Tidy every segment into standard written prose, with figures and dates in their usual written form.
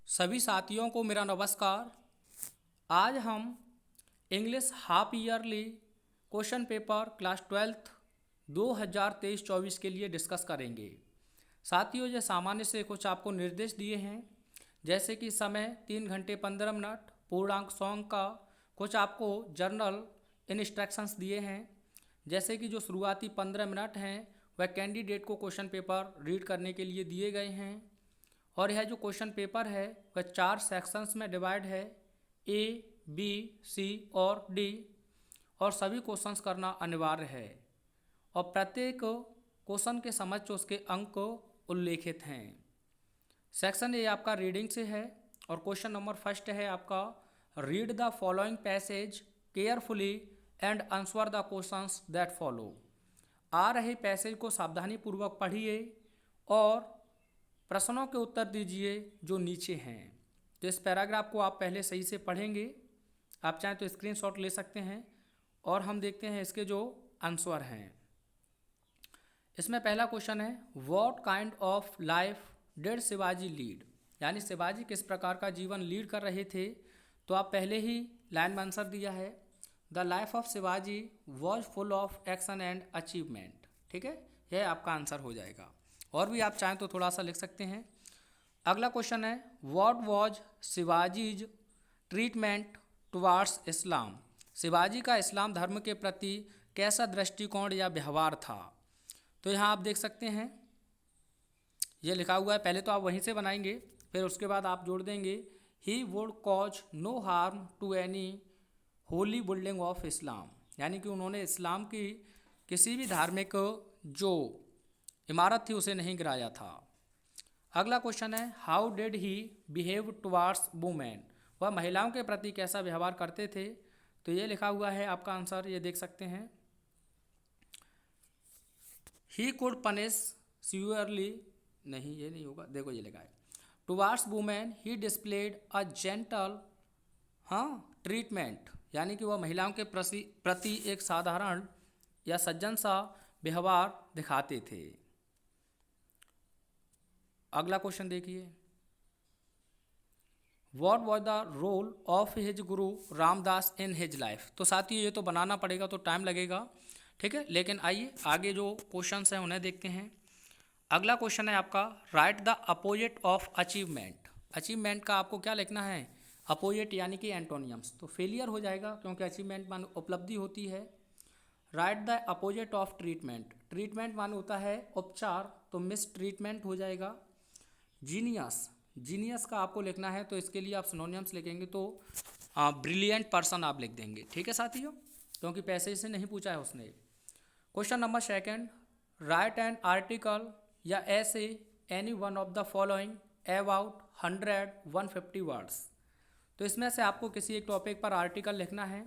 सभी साथियों को मेरा नमस्कार। आज हम English half yearly question paper class 12th 2023-24 के लिए डिस्कस करेंगे। साथियों, ये सामान्य से कुछ आपको निर्देश दिए हैं, जैसे कि समय 3 घंटे 15 मिनट, पूर्णांक सॉन्ग का कुछ आपको जर्नल इंस्ट्रक्शंस दिए हैं, जैसे कि जो शुरुआती 15 मिनट हैं वह कैंडिडेट को क्वेश्चन पेपर रीड करने के लिए दिए गए हैं। और यह जो क्वेश्चन पेपर है वह 4 सेक्शंस में डिवाइड है, ए, बी, सी और डी, और सभी क्वेश्चंस करना अनिवार्य है और प्रत्येक क्वेश्चन के समक्ष उसके अंक उल्लेखित हैं। सेक्शन ए आपका रीडिंग से है और क्वेश्चन नंबर फर्स्ट है आपका, read the following passage carefully and answer the questions that follow. आ रहे पैसेज को सावधानी पूर्वक पढ़िए और प्रश्नों के उत्तर दीजिए जो नीचे हैं। तो इस पैराग्राफ को आप पहले सही से पढ़ेंगे, आप चाहें तो स्क्रीनशॉट ले सकते हैं और हम देखते हैं इसके जो आंसर हैं। इसमें पहला क्वेश्चन है, what kind of life did Shivaji lead, यानी शिवाजी किस प्रकार का जीवन लीड कर रहे थे। तो आप पहले ही लाइन में आंसर दिया है, the life of Shivaji was full of action and achievement. ठीक है, यह आपका आंसर हो जाएगा। और भी आप चाहें तो थोड़ा सा लिख सकते हैं। अगला क्वेश्चन है, what was Shivaji's treatment towards Islam, Shivaji का इस्लाम धर्म के प्रति कैसा दृष्टिकोण या व्यवहार था। तो यहाँ आप देख सकते हैं ये लिखा हुआ है, पहले तो आप वहीं से बनाएंगे, फिर उसके बाद आप जोड़ देंगे, he would cause no harm to any holy building of Islam, यानी कि उन्होंने इस्लाम की किसी भी धार्मिक जो इमारत थी उसे नहीं गिराया था। अगला क्वेश्चन है, how did he behave towards women, वह महिलाओं के प्रति कैसा व्यवहार करते थे। तो ये लिखा हुआ है आपका आंसर, ये देख सकते हैं, ही कुड पनिश सीवियरली, नहीं ये नहीं होगा, देखो ये लिखा है, towards women he displayed a gentle treatment, यानी कि वह महिलाओं के प्रति एक साधारण या सज्जन सा व्यवहार दिखाते थे। अगला क्वेश्चन देखिए, what was the role of his guru Ramdas in his life. तो साथियों ये तो बनाना पड़ेगा, तो टाइम लगेगा, ठीक है, लेकिन आइए आगे जो क्वेश्चंस हैं उन्हें देखते हैं। अगला क्वेश्चन है आपका, right the opposite of achievement, achievement का आपको क्या लिखना है, अपोजिट यानी कि एंटोनियम्स। तो फेलियर हो जाएगा क्योंकि अचीवमेंट मान उपलब्धि होती है। Right the opposite of treatment, treatment मान होता है उपचार, तो मिस ट्रीटमेंट हो जाएगा। जीनियस, जीनियस का आपको लिखना है, तो इसके लिए आप सिनोनिम्स लिखेंगे, तो ब्रिलियंट पर्सन आप लिख देंगे। ठीक है साथियों, क्योंकि पैसे से नहीं पूछा है उसने। Question number second, right an article या ऐसे any one of the following about 100-150 words. तो इसमें से आपको किसी एक टॉपिक पर आर्टिकल लिखना है,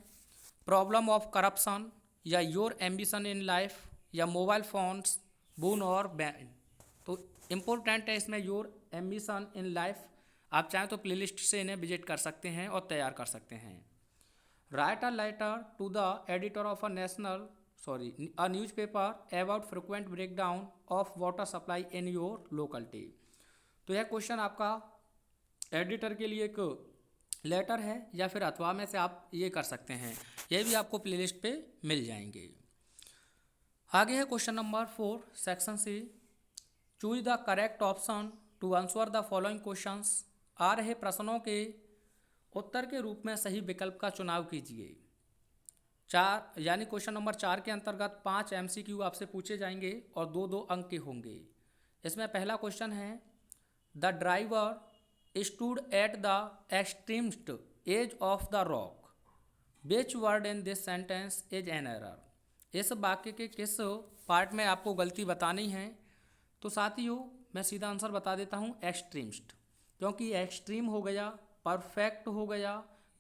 प्रॉब्लम ऑफ करप्शन या योर एम्बिशन इन लाइफ या मोबाइल फोन्स बून और बैन। तो इम्पोर्टेंट है इसमें योर एम्बिशन इन लाइफ, आप चाहें तो प्लेलिस्ट से इन्हें विजिट कर सकते हैं और तैयार कर सकते हैं। Write a letter to the editor of a newspaper about frequent breakdown of water supply in your locality. तो यह क्वेश्चन आपका एडिटर के लिए एक लेटर है, या फिर अथवा में से आप ये कर सकते हैं, ये भी आपको प्लेलिस्ट पे मिल जाएंगे। आगे है question number 4 section C, choose the correct option to answer the following questions, आ रहे प्रश्नों के उत्तर के रूप में सही विकल्प का चुनाव कीजिए। 4 यानी क्वेश्चन नंबर 4 के अंतर्गत 5 MCQ आपसे पूछे जाएंगे और 2-2 अंक के होंगे। इसमें पहला क्वेश्चन है, the driver stood at the extremest edge of the rock, which word in this sentence is an error. इस वाक्य के किस पार्ट में आपको गलती बतानी है। तो साथियों मैं सीधा आंसर बता देता हूँ, एक्सट्रीमस्ट, क्योंकि एक्सट्रीम हो गया, परफेक्ट हो गया,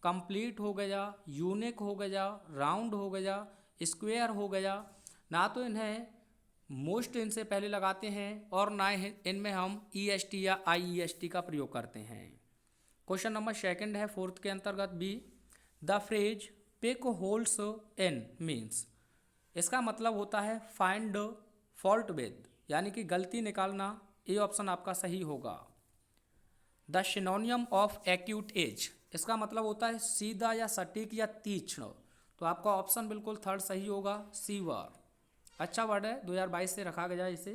कंप्लीट हो गया, यूनिक हो गया, राउंड हो गया, स्क्वायर हो गया, ना तो इन्हें मोस्ट इनसे पहले लगाते हैं और ना इनमें हम EST या IEST का प्रयोग करते हैं। क्वेश्चन नंबर सेकंड है 4th के अंतर्गत B, the phrase pick holes in means, इसका मतलब होता है फाइंड फॉल्ट विद, यानी कि गलती निकालना। ए ऑप्शन आपका सही होगा। The synonym of acute as, इसका मतलब होता है सीधा या सटीक या तीक्ष्ण। तो आपका ऑप्शन बिल्कुल थर्ड सही होगा, सीवर। अच्छा वर्ड है, 2022 से रखा गया इसे।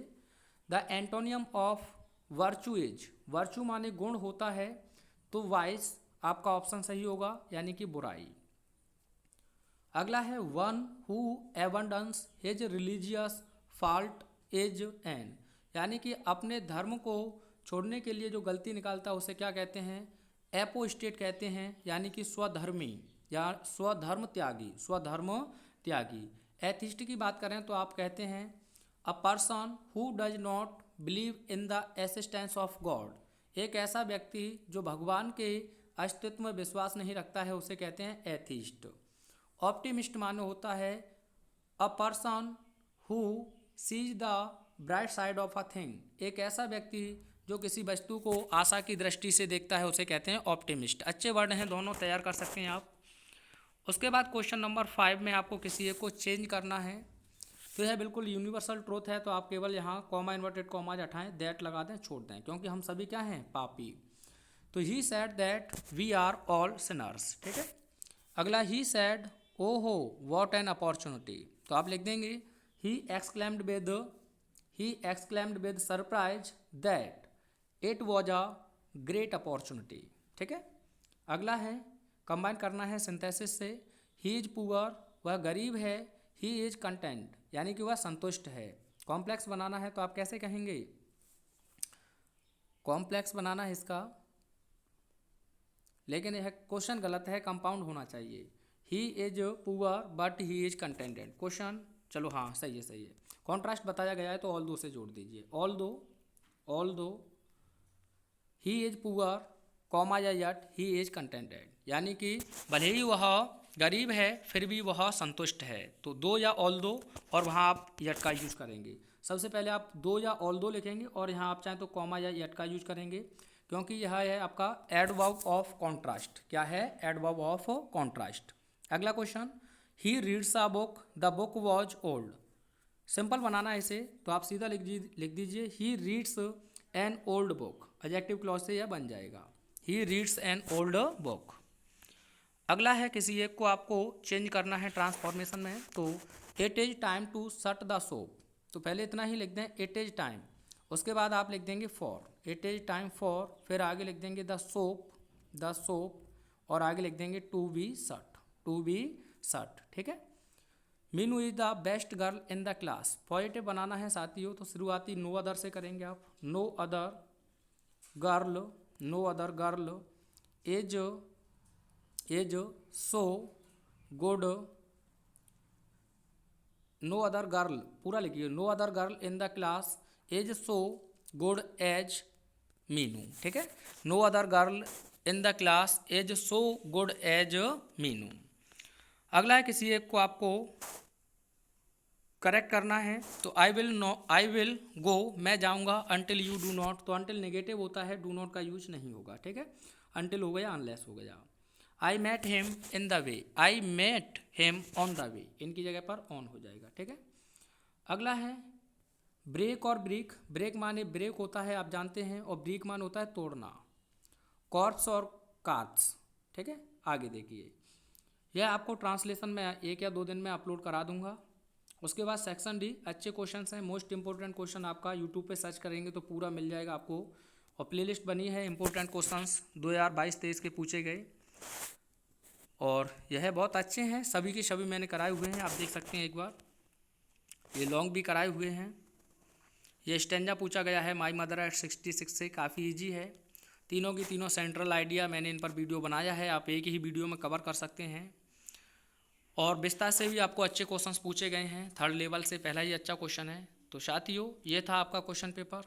The antonym of virtue as, virtue माने गुण होता है, तो वाइस आपका ऑप्शन सही होगा, यानी कि बुराई। अगला है one who abandons his religious fault is an, यानी कि अपने धर्म को छोड़ने के लिए जो गलती निकालता है उसे क्या कहते हैं, एपोस्टेट कहते हैं, यानी कि स्वधर्मी या स्वधर्म त्यागी, स्वधर्म त्यागी। एथिस्ट की बात करें तो आप कहते हैं a person who does not believe in the assistance of God, एक ऐसा व्यक्ति जो भगवान के अस्तित्व में विश्वास नहीं रखता है उसे कहते हैं एथिस्ट। ऑप्टिमिस्ट माने होता है a person who seize the bright side of a thing, एक ऐसा व्यक्ति जो किसी वस्तु को आशा की दृष्टि से देखता है उसे कहते हैं ऑप्टिमिस्ट। अच्छे वर्ड हैं, दोनों तैयार कर सकते हैं आप। उसके बाद क्वेश्चन नंबर 5 में आपको किसी एक को चेंज करना है, तो यह बिल्कुल यूनिवर्सल ट्रूथ है, तो आप केवल यहाँ कॉमा इन्वर्टेड कॉमा हटाएं, दैट लगा दें, छोड़ दें, क्योंकि हम सभी क्या हैं, पापी। तो he said that we are all sinners, ठीक है। अगला ही सैड ओ हो व्हाट एन अपॉर्चुनिटी, तो आप लिख देंगे he exclaimed with surprise that it was a great opportunity, ठीक है। अगला है कंबाइन करना है सिंथेसिस से, ही इज पुअर, वह गरीब है, ही इज कंटेंट, यानी कि वह संतुष्ट है। कॉम्प्लेक्स बनाना है तो आप कैसे कहेंगे, कॉम्प्लेक्स बनाना है इसका, लेकिन यह क्वेश्चन गलत है, कंपाउंड होना चाहिए। He is poor but he is contented, question चलो हाँ सही है, सही है। कॉन्ट्रास्ट बताया गया है तो ऑल दो से जोड़ दीजिए, ऑल दो ही इज पुअर कॉमा या यट ही इज कंटेंटेड, यानी कि भले ही वह गरीब है फिर भी वह संतुष्ट है। तो दो या ऑल दो और वहाँ आप यट का यूज करेंगे। सबसे पहले आप दो या ऑल दो लिखेंगे और यहाँ आप चाहें तो कॉमा या यट का यूज करेंगे, क्योंकि यह है आपका एडवर्ब ऑफ कॉन्ट्रास्ट। क्या है, एडवर्ब ऑफ कॉन्ट्रास्ट। अगला question, he reads a book the book was old, simple बनाना है इसे, तो आप सीधा लिख दीजिए he reads an old book, adjective clause से यह बन जाएगा, he reads an old book. अगला है किसी एक को आपको चेंज करना है ट्रांसफॉर्मेशन में, तो it is time to shut the shop, तो पहले इतना ही लिख दें इट इज टाइम, उसके बाद आप लिख देंगे for, it is time for, फिर आगे लिख देंगे द सोप और आगे लिख देंगे टू बी शट, ठीक है। Meenu is the best girl in the class, positive बनाना है साथियों, तो शुरुआती नो अदर से करेंगे आप, no other girl is so good, no other girl पूरा लिखिए, no other girl in the class is so good as Meenu, ठीक है। No other girl in the class is so good as Meenu. अगला है किसी एक को आपको करेक्ट करना है, तो आई विल गो, मैं जाऊंगा, अनटिल यू डू नॉट, तो अनटिल नेगेटिव होता है, डू नॉट का यूज नहीं होगा, ठीक है। अनटिल हो गया, अनलेस हो गया। I met him in the way, I met him on the way, इनकी जगह पर ऑन हो जाएगा, ठीक है। अगला है ब्रेक और ब्रीक, ब्रेक माने ब्रेक होता है आप जानते हैं, और ब्रीक मान होता है तोड़ना, कॉर्प्स और कार्प्स, ठीक है। आगे देखिए, यह आपको ट्रांसलेशन में 1 या 2 दिन में अपलोड करा दूंगा। उसके बाद सेक्शन डी, अच्छे क्वेश्चंस हैं, मोस्ट इंपॉर्टेंट क्वेश्चन आपका यूट्यूब पे सर्च करेंगे तो पूरा मिल जाएगा आपको, और प्लेलिस्ट बनी है इंपॉर्टेंट क्वेश्चंस 2022-23 के पूछे गए, और यह बहुत अच्छे हैं, सभी के सभी मैंने कराए हुए हैं, आप देख सकते हैं एक बार, ये लॉन्ग भी कराए हुए हैं। ये स्टेंजा पूछा गया है माई मदर एट 66 से, काफ़ी ईजी है, तीनों की तीनों सेंट्रल आइडिया मैंने इन पर वीडियो बनाया है, आप एक ही वीडियो में कवर कर सकते हैं। और विस्तार से भी आपको अच्छे क्वेश्चंस पूछे गए हैं, 3rd लेवल से पहला ही अच्छा क्वेश्चन है। तो साथियों ये था आपका क्वेश्चन पेपर।